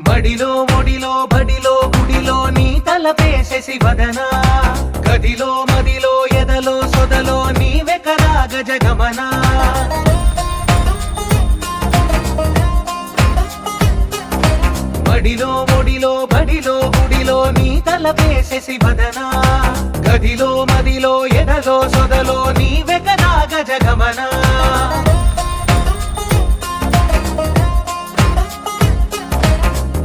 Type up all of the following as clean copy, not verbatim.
మడిలో ఒడిలో బడిలో గుడిలో నీ తలపేసేసి వదనా గదిలో మదిలో ఎదలో సొదలో నీవే కదా గజగమనా మడిలో ఒడిలో బడిలో గుడిలో నీ తలపేసేసి వదనా గదిలో మదిలో ఎదలో సొదలో నీవే కదా గజగమనా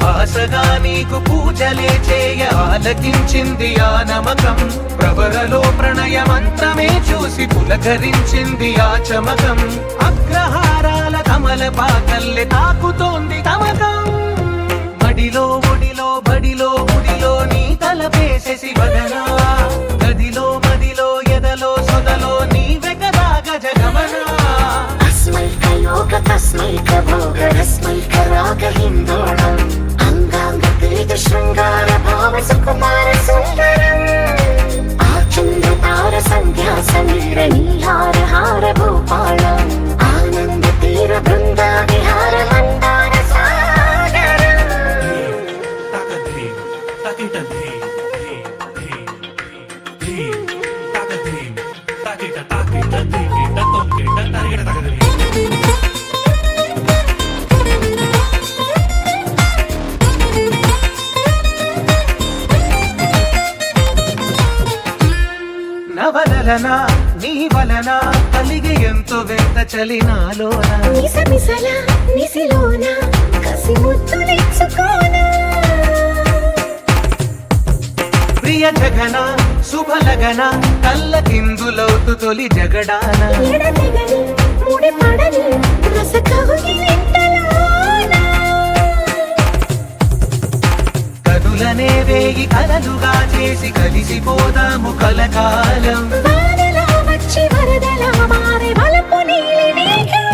ఆశగా నీకు పూజలే చేయ ఆలకించింది ఆ నమకం ప్రవరలో ప్రణయ మంత్రమే చూసి పులకరించింది ఆ చమకం అగ్రహారాల కమల పాకల్లె తాకుతోంది తమకం మడిలో ఒడిలో బడిలో గుడిలో నీ తలపేసేసి వదనా గదిలో మదిలో ఎదలో సొదలో నీవే కదా గజగమనా తస్మైక భోగ రస్మైక రాగ హిందోళం అంగాంగ తేజ శృంగార భావ సుకుమార సుందరం ఆచంద్ర తార సంధ్యా సమీర నీహార హార భూపాళం ఆనంద తీర బృంద విహార మందార సాగరం నవలన నీ వలన కలిగి ఎంతో వెంత చలినాలోన నిసమిసల నిసిలోన కసి ముద్దులిచ్చుకోన ప్రియ జగన శుభలగన కళ్ళ కిందులవుతు తొలి జగడాన ఎడతెగని ముడి పడని రస కవుగిలింతలోన కదులనే వేగి కలలుగా చేసి కలిసిపోదాము కలకాలం వానలా వచ్చి వరదలా మారే వలపు నీలి మేఘం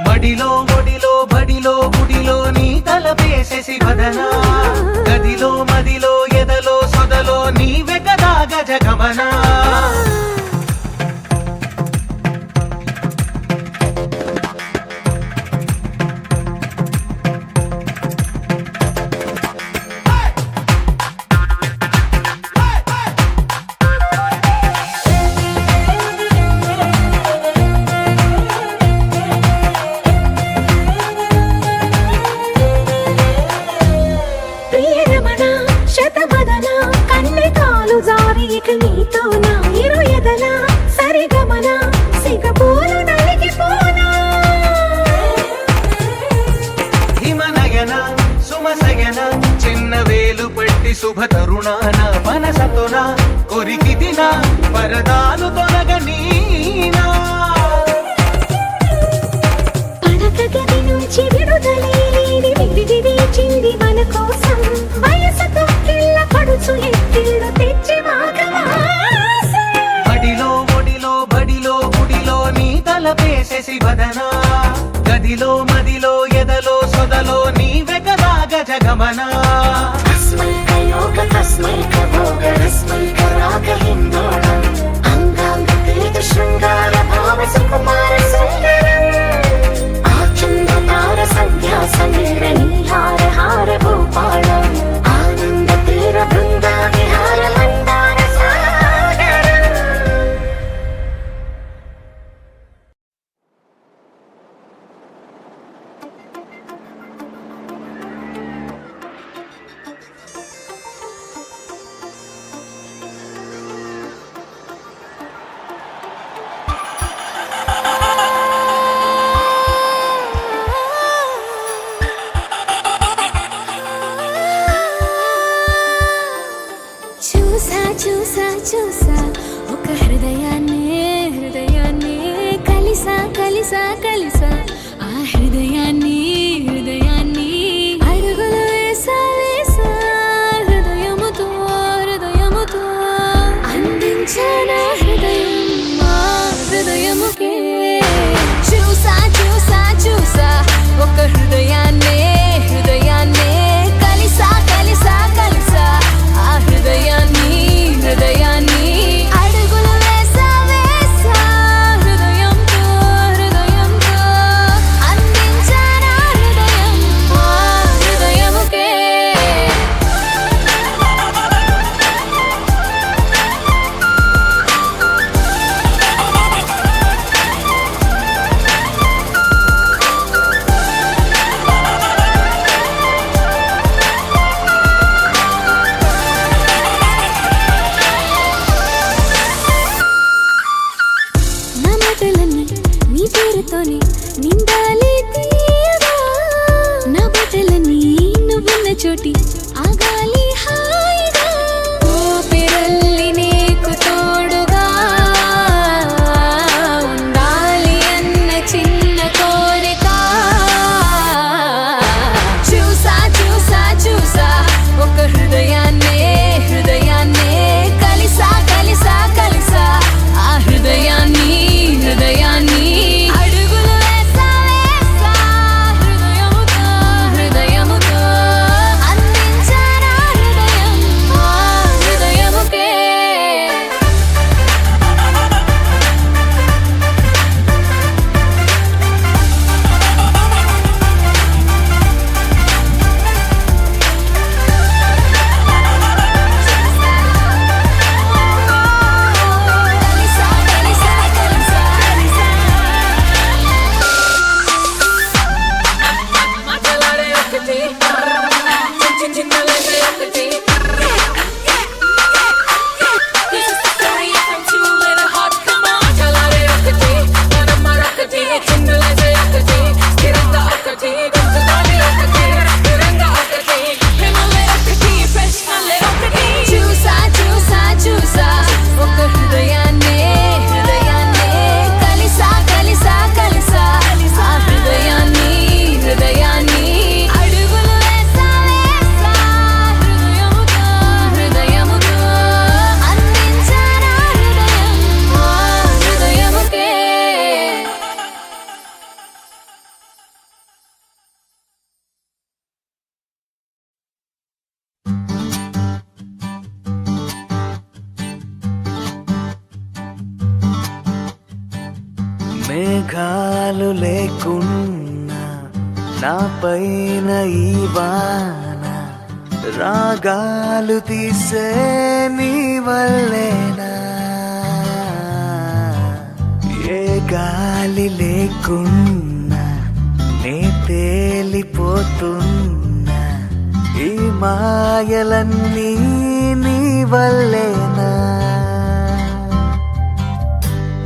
మడిలో ఒడిలో బడిలో గుడిలో నీ తలపేసేసి వదనా గదిలో మదిలో ఎదలో సొదలో నీవే కదా గజగమనా ప్రియరమణ శతవదన కన్నెకాలు జారి ఇక నీతో నా ఇరు ఎదల సరిగమన సిగపోలు నలిగిపోనా హిమనయన సుమసయన చిన్న వేలు పట్టి శుభ తరుణాన మనసతోన కొరికి దిన పరదాలు తొలగనీనా పడక గది నుంచి విడుదలేని విడిది వేచింది మన కోసం వయసుతో కిళ్ళ పడుచు ఎత్తిళ్ళు తెచ్చి మాఘమాసం మడిలో ఒడిలో బడిలో గుడిలో నీ తలపేసేసి వదనా గదిలో మదిలో ఎదలో సొదలో నీవే కదా గజగమనా తస్మైక యోగ తస్మైక భోగ రస్మైక రాగ హిందోళం అంగాంగ తేజ శృంగార భావ సుకుమార సుందరం ఆచంద్ర తార సంధ్యా సమీర నీహార హార భూపాళం ఆనంద తీర బృంద విహార మందార సాగరం చూసా చూసా చూసా ఒక హృదయాన్ని కలిసా కలిసా కలిసా ఆ హృదయాన్ని అడుగులు వేసా వేసా హృదయముతో అందించానా హృదయం మా హృదయముకే చూసా చూసా చూసా ఒక హృదయాన్ని కలిసా కలిసా కలిసా ఆ హృదయాన్ని అడుగులు వేసా వేసా హృదయంతో చోటి ఆగాలి హాయిగా ఊపిరల్లి నీకు తోడుగా ఉండాలి అన్న చిన్న కోరిక చూసా చూసా చూసా ఒక హృదయాన్నే కలిసా కలిసా కలిసా ఆ హృదయాన్ని అడుగులు వేసా వేసా హృదయముతో అందించారా హృదయం ఆ హృదయముకే కలిసా కలిసా కలిసా మాటలాడే ఒకటి చిన్నలైతే ఒకటి This is the story from two little hearts. Come on, మాటలాడే ఒకటి మనం మరొకటి చిన్నలైతే ఒకటి స్థిరంగా ఒకటి గుర్తుదాని ఒకటి దూరంగా ఒకటి ప్రేమలే ఒకటి ప్రశ్నలే ఒకటి చూసా చూసా చూసా ఒక హృదయాన్నే కలిసా కలిసా కలిసా ఆ హృదయాన్ని అడుగులు వేసా వేసా హృదయముతో అందించారా హృదయం ఆ హృదయముకే మేఘాలు లేకున్నా నా పైన ఈ వాన రాగాలు తీసే నీ వల్లేనా ఏ గాలి లేకున్నా నే తేలిపోతున్నా ఈ మాయలన్నీ నీ వల్లేనా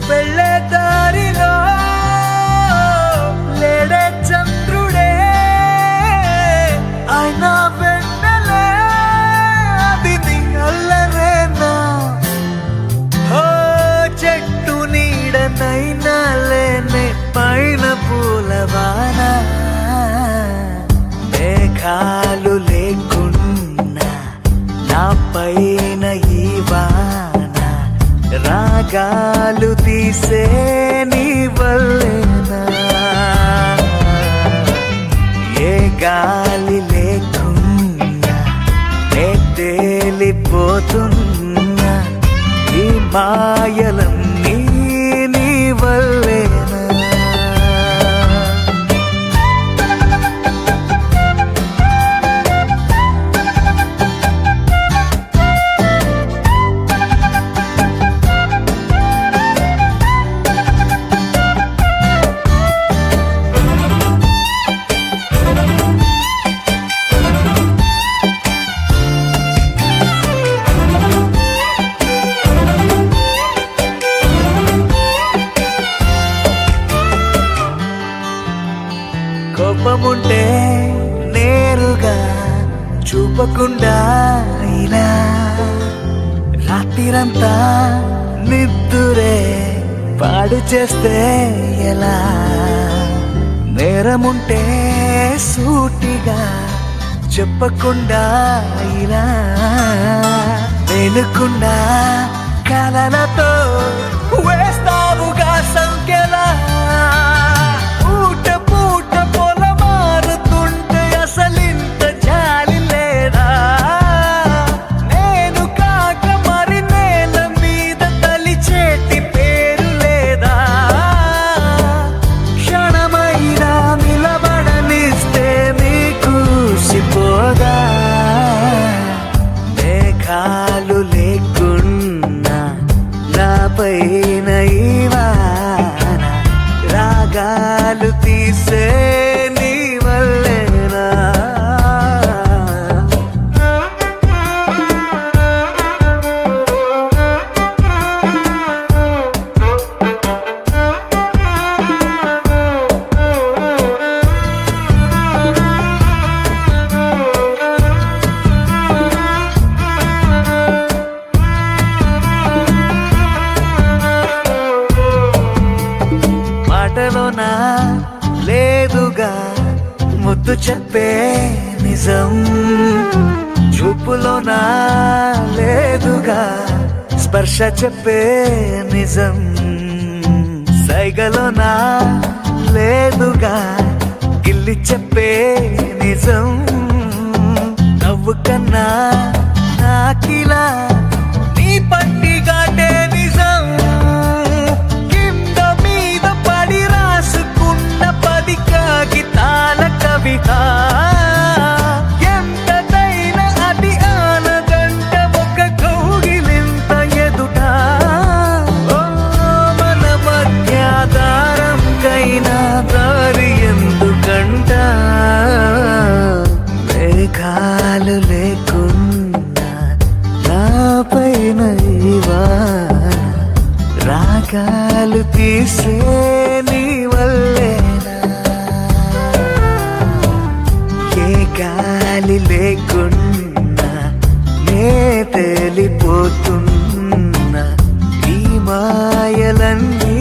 వెళ్ళే దారిలో లేడే చంద్రుడే ఆయన వెన్నెలే అది నీ అల్లరేనా ఓ చెట్టు నీడనైనా లేనే పైన పూలవాన మేఘాలు లేకున్నా నా పైన ఈ వాన రాగాలు తీసే నీ వల్లేనా ఏ గాలి లేకున్నా నే తేలిపోతున్నా ఈ మాయలన్నీ నీ వల్లేనా కోపముంటే నేరుగా చూపకుండా ఇలా రాత్రిరంతా నిద్దురే పాడు చేస్తే ఎలా నేరముంటే సూటిగా చెప్పకుండా ఇలా వెనుకుండా కలలతో వేస్తావుగా సంఖ్యలా పూట పూట పొల మారుతుంటే అసలింత జాలి లేదా నేను కాక మరి నేల మీద తలిచేటి పేరు లేదా క్షణమైనా నిలబడనిస్తే నీకు సిపోదా మేఘాలు లేకున్నా నా పైన ఈ ముందు చెప్పే నిజం చూపులోనా లేదుగా, స్పర్శ చెప్పే నిజం సైగలోనా లేదుగా, గిల్లి చెప్పే నిజం నవ్వు కన్నా నాకిలా నీ పట్టిగాటే నిజం, కింద మీద పడి రాసుకున్న 10 కాగితాల కవిత, ఎంతదైనా అది ఆనదంట ఒక కౌగిలింత ఎదుట, ఓ మన మధ్య దారంకైనా దారి ఎందుకంట, మేఘాలు లేకున్నా నాపైన ఈ వాన, రాగాలు తీసే నీ వల్లేనా, ఏ గాలి లేకున్నా నే తేలిపోతున్నా, ఈ మాయలన్నీ